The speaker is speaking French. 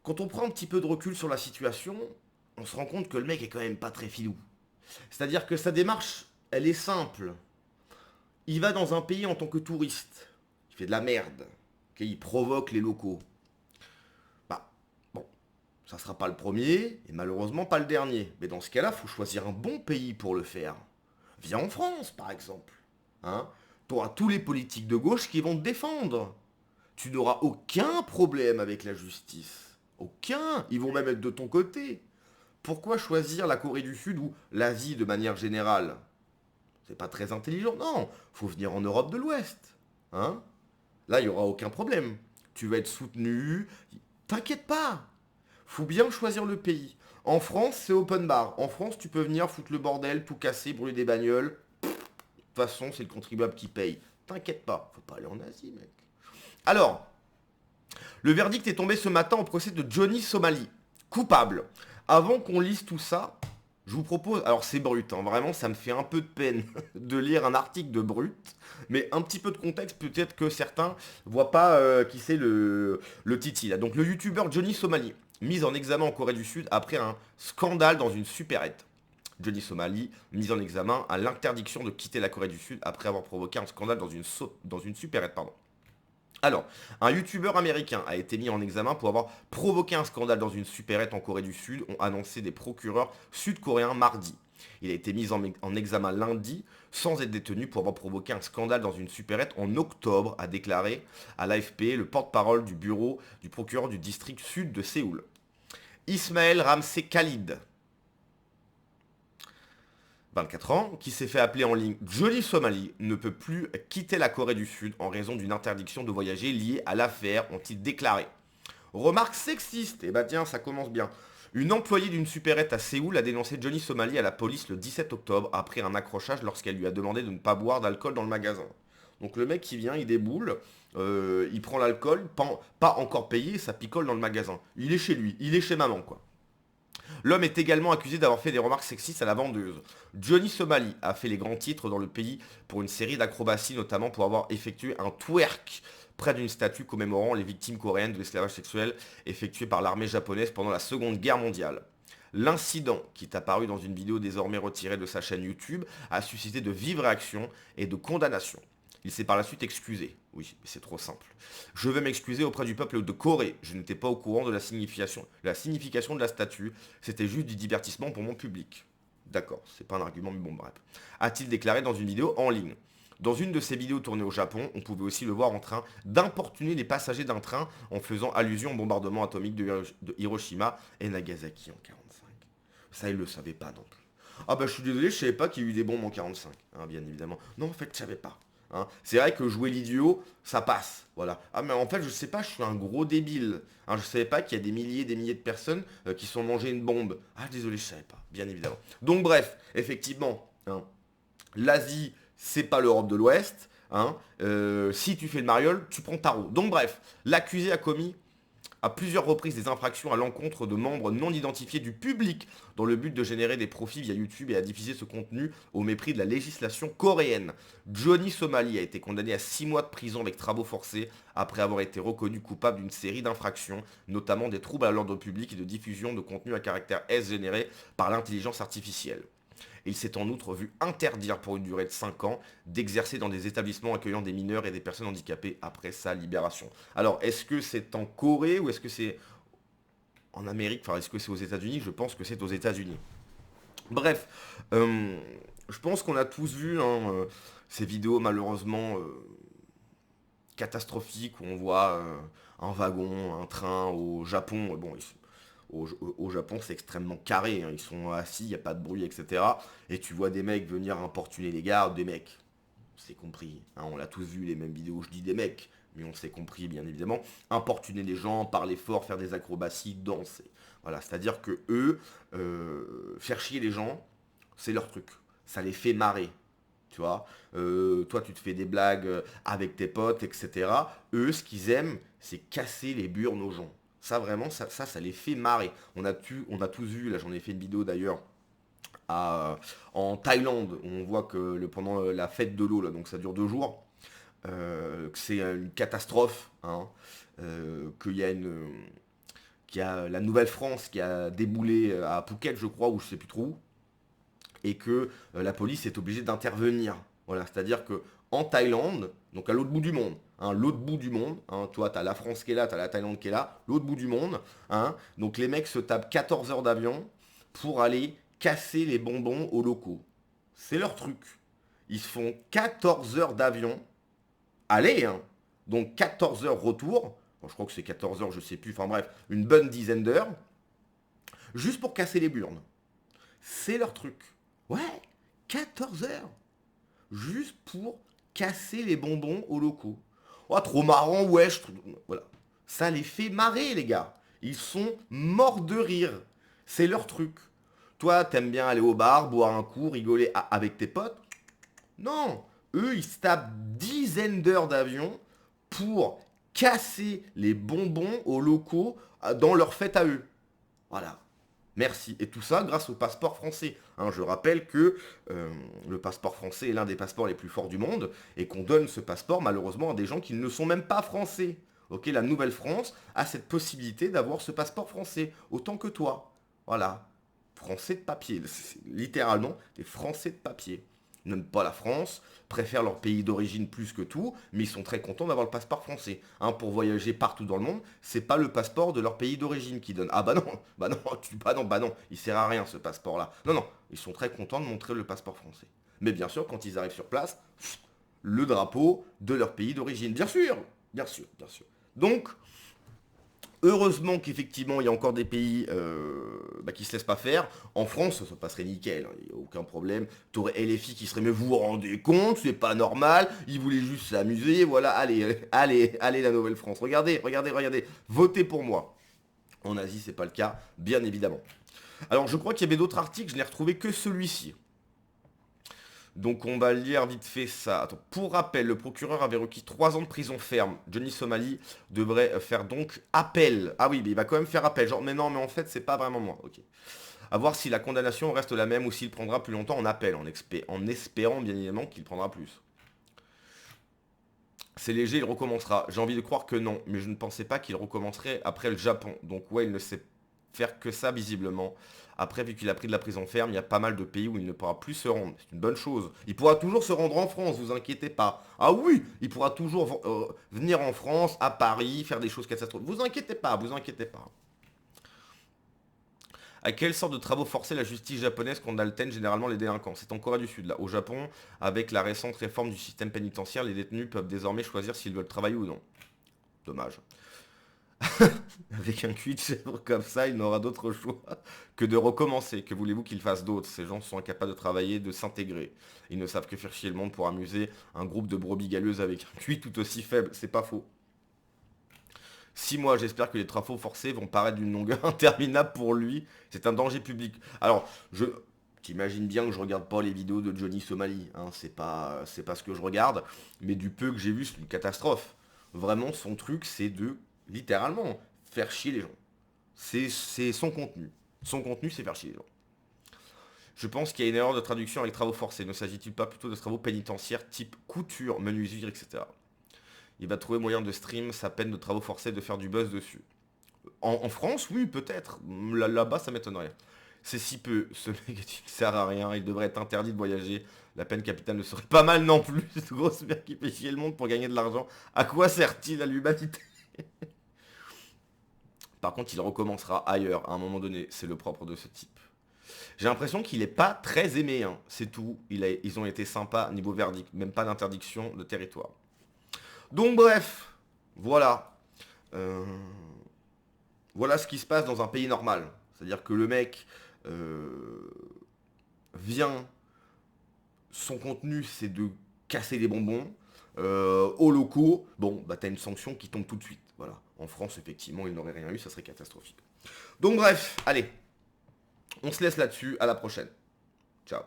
Quand on prend un petit peu de recul sur la situation, on se rend compte que le mec est quand même pas très filou. C'est-à-dire que sa démarche, elle est simple. Il va dans un pays en tant que touriste. Il fait de la merde. Ok, il provoque les locaux. Bah, bon, ça sera pas le premier, et malheureusement pas le dernier. Mais dans ce cas-là, faut choisir un bon pays pour le faire. Viens en France, par exemple. Hein? T'auras tous les politiques de gauche qui vont te défendre. Tu n'auras aucun problème avec la justice. Aucun. Ils vont même être de ton côté. Pourquoi choisir la Corée du Sud ou l'Asie de manière générale? C'est pas très intelligent. Non, faut venir en Europe de l'Ouest. Hein? Là, il n'y aura aucun problème. Tu vas être soutenu. T'inquiète pas. Faut bien choisir le pays. En France, c'est open bar. En France, tu peux venir foutre le bordel, tout casser, brûler des bagnoles. De toute façon, c'est le contribuable qui paye. T'inquiète pas. Faut pas aller en Asie, mec. Alors, le verdict est tombé ce matin au procès de Johnny Somali. Coupable. Avant qu'on lise tout ça, je vous propose, alors c'est brut, hein, vraiment ça me fait un peu de peine de lire un article de brut, mais un petit peu de contexte, peut-être que certains voient pas qui c'est le titi là. Donc le youtubeur Johnny Somali, mis en examen en Corée du Sud après un scandale dans une supérette. Johnny Somali, mis en examen à l'interdiction de quitter la Corée du Sud après avoir provoqué un scandale dans une supérette, pardon. Alors, un youtubeur américain a été mis en examen pour avoir provoqué un scandale dans une supérette en Corée du Sud, ont annoncé des procureurs sud-coréens mardi. Il a été mis en examen lundi sans être détenu pour avoir provoqué un scandale dans une supérette en octobre, a déclaré à l'AFP le porte-parole du bureau du procureur du district sud de Séoul. Ismaël Ramsey Khalid, 24 ans, qui s'est fait appeler en ligne Johnny Somali, ne peut plus quitter la Corée du Sud en raison d'une interdiction de voyager liée à l'affaire, ont-ils déclaré. Remarque sexiste, et bah tiens, ça commence bien. Une employée d'une supérette à Séoul a dénoncé Johnny Somali à la police le 17 octobre après un accrochage lorsqu'elle lui a demandé de ne pas boire d'alcool dans le magasin. Donc le mec qui vient, il déboule, il prend l'alcool, pas encore payé, ça picole dans le magasin. Il est chez lui, il est chez maman quoi. L'homme est également accusé d'avoir fait des remarques sexistes à la vendeuse. Johnny Somali a fait les grands titres dans le pays pour une série d'acrobaties, notamment pour avoir effectué un twerk près d'une statue commémorant les victimes coréennes de l'esclavage sexuel effectué par l'armée japonaise pendant la Seconde Guerre mondiale. L'incident, qui est apparu dans une vidéo désormais retirée de sa chaîne YouTube, a suscité de vives réactions et de condamnations. Il s'est par la suite excusé. Oui, mais c'est trop simple. Je veux m'excuser auprès du peuple de Corée. Je n'étais pas au courant de la signification de la statue. C'était juste du divertissement pour mon public. D'accord, c'est pas un argument, mais bon, bref. A-t-il déclaré dans une vidéo en ligne. Dans une de ses vidéos tournées au Japon, on pouvait aussi le voir en train d'importuner les passagers d'un train en faisant allusion au bombardement atomique de Hiroshima et Nagasaki en 1945. Ça, il le savait pas non plus. Ah bah je suis désolé, je savais pas qu'il y a eu des bombes en 1945, hein, bien évidemment. Non, en fait, je savais pas. Hein. C'est vrai que jouer l'idiot, ça passe. Voilà. Ah mais en fait, je sais pas, je suis un gros débile. Hein, je savais pas qu'il y a des milliers de personnes qui sont mangées une bombe. Ah désolé, je savais pas, bien évidemment. Donc bref, effectivement, hein, l'Asie, c'est pas l'Europe de l'Ouest. Hein. Si tu fais le mariole, tu prends tarot. Donc bref, l'accusé a commis à plusieurs reprises des infractions à l'encontre de membres non identifiés du public dans le but de générer des profits via YouTube et à diffuser ce contenu au mépris de la législation coréenne. Johnny Somali a été condamné à 6 mois de prison avec travaux forcés après avoir été reconnu coupable d'une série d'infractions, notamment des troubles à l'ordre public et de diffusion de contenu à caractère S généré par l'intelligence artificielle. Il s'est en outre vu interdire pour une durée de 5 ans d'exercer dans des établissements accueillant des mineurs et des personnes handicapées après sa libération. Alors, est-ce que c'est en Corée ou est-ce que c'est en Amérique? Enfin, est-ce que c'est aux États-Unis? Je pense que c'est aux États-Unis. Bref, je pense qu'on a tous vu hein, ces vidéos malheureusement catastrophiques où on voit un wagon, un train au Japon. Bon, au Japon, c'est extrêmement carré. Hein. Ils sont assis, il n'y a pas de bruit, etc. Et tu vois des mecs venir importuner les gardes, des mecs. C'est compris. Hein, on l'a tous vu, les mêmes vidéos. Je dis des mecs, mais on s'est compris, bien évidemment. Importuner les gens, parler fort, faire des acrobaties, danser. Voilà, c'est-à-dire que eux, faire chier les gens, c'est leur truc. Ça les fait marrer. Tu vois, toi tu te fais des blagues avec tes potes, etc. Eux, ce qu'ils aiment, c'est casser les burnes aux gens. Ça vraiment, ça les fait marrer. On a tous vu, là j'en ai fait une vidéo d'ailleurs, en Thaïlande, où on voit que pendant la fête de l'eau, là, donc ça dure 2 jours, que c'est une catastrophe, hein, qu'il y a qu'il y a la Nouvelle-France qui a déboulé à Phuket, je crois, ou je sais plus trop où, et que la police est obligée d'intervenir. Voilà, c'est-à-dire que en Thaïlande, donc à l'autre bout du monde, hein, l'autre bout du monde, hein, toi t'as la France qui est là, t'as la Thaïlande qui est là, l'autre bout du monde, hein, donc les mecs se tapent 14 heures d'avion pour aller casser les bonbons aux locaux. C'est leur truc. Ils se font 14 heures d'avion, aller, hein, donc 14 heures retour, bon, je crois que c'est 14 heures, je sais plus, enfin bref, une bonne dizaine d'heures, juste pour casser les burnes. C'est leur truc. Ouais, 14 heures. Juste pour casser les bonbons aux locaux. Oh, trop marrant, ouais. Voilà. Ça les fait marrer, les gars. Ils sont morts de rire. C'est leur truc. Toi, t'aimes bien aller au bar, boire un coup, rigoler avec tes potes. Non. Eux, ils se tapent dizaines d'heures d'avion pour casser les bonbons aux locaux dans leur fête à eux. Voilà. Merci. Et tout ça grâce au passeport français. Hein, je rappelle que le passeport français est l'un des passeports les plus forts du monde et qu'on donne ce passeport malheureusement à des gens qui ne sont même pas français. Ok, la Nouvelle-France a cette possibilité d'avoir ce passeport français, autant que toi. Voilà. Français de papier. C'est littéralement des Français de papier. Ils n'aiment pas la France, préfèrent leur pays d'origine plus que tout, mais ils sont très contents d'avoir le passeport français. Hein, pour voyager partout dans le monde, c'est pas le passeport de leur pays d'origine qui donne. Ah bah non, bah non, il sert à rien ce passeport-là. Non, non, ils sont très contents de montrer le passeport français. Mais bien sûr, quand ils arrivent sur place, le drapeau de leur pays d'origine. Bien sûr, bien sûr, bien sûr. Donc, heureusement qu'effectivement, il y a encore des pays qui se laissent pas faire. En France, ça passerait nickel, il n'y a aucun problème. T'aurais LFI qui serait, mais vous vous rendez compte, c'est pas normal, ils voulaient juste s'amuser, voilà, allez, la Nouvelle-France. Regardez, votez pour moi. En Asie, c'est pas le cas, bien évidemment. Alors, je crois qu'il y avait d'autres articles, je n'ai retrouvé que celui-ci. Donc on va lire vite fait ça. Attends. Pour rappel, le procureur avait requis 3 ans de prison ferme. Johnny Somali devrait faire donc appel. Ah oui, mais il va quand même faire appel. Genre, mais non, mais en fait, c'est pas vraiment moi. Ok. À voir si la condamnation reste la même ou s'il prendra plus longtemps en appel, en espérant bien évidemment qu'il prendra plus. C'est léger, il recommencera. J'ai envie de croire que non, mais je ne pensais pas qu'il recommencerait après le Japon. Donc ouais, il ne sait faire que ça visiblement. Après, vu qu'il a pris de la prison ferme, il y a pas mal de pays où il ne pourra plus se rendre. C'est une bonne chose. Il pourra toujours se rendre en France, vous inquiétez pas. Ah oui, il pourra toujours venir en France, à Paris, faire des choses catastrophiques. Vous inquiétez pas, vous inquiétez pas. À quelle sorte de travaux forcés la justice japonaise condamne-t-elle généralement les délinquants? C'est en Corée du Sud, là. Au Japon, avec la récente réforme du système pénitentiaire, les détenus peuvent désormais choisir s'ils veulent travailler ou non. Dommage. Avec un cuit de chèvre comme ça, il n'aura d'autre choix que de recommencer. Que voulez-vous qu'il fasse d'autre? Ces gens sont incapables de travailler, de s'intégrer. Ils ne savent que faire chier le monde pour amuser un groupe de brebis galeuses avec un cuit tout aussi faible. C'est pas faux. 6 mois, j'espère que les travaux forcés vont paraître d'une longueur interminable pour lui. C'est un danger public. Alors, t'imagines bien que je regarde pas les vidéos de Johnny Somali. Hein, c'est pas ce que je regarde. Mais du peu que j'ai vu, c'est une catastrophe. Vraiment, son truc, c'est de, littéralement, faire chier les gens. C'est son contenu. Son contenu, c'est faire chier les gens. Je pense qu'il y a une erreur de traduction avec travaux forcés. Ne s'agit-il pas plutôt de travaux pénitentiaires type couture, menuiserie, etc. Il va trouver moyen de stream sa peine de travaux forcés, de faire du buzz dessus. En France, oui, peut-être. Là-bas, ça m'étonnerait. C'est si peu. Ce mec ne sert à rien. Il devrait être interdit de voyager. La peine capitale ne serait pas mal non plus. Cette grosse merde qui fait chier le monde pour gagner de l'argent. À quoi sert-il à l'humanité? Par contre, il recommencera ailleurs à un moment donné. C'est le propre de ce type. J'ai l'impression qu'il n'est pas très aimé. Hein. C'est tout. Ils ont été sympas niveau verdict. Même pas d'interdiction de territoire. Donc bref, voilà. Voilà ce qui se passe dans un pays normal. C'est-à-dire que le mec vient, son contenu c'est de casser des bonbons aux locaux. Bon, bah t'as une sanction qui tombe tout de suite. Voilà. En France, effectivement, il n'aurait rien eu, ça serait catastrophique. Donc bref, allez. On se laisse là-dessus, à la prochaine. Ciao.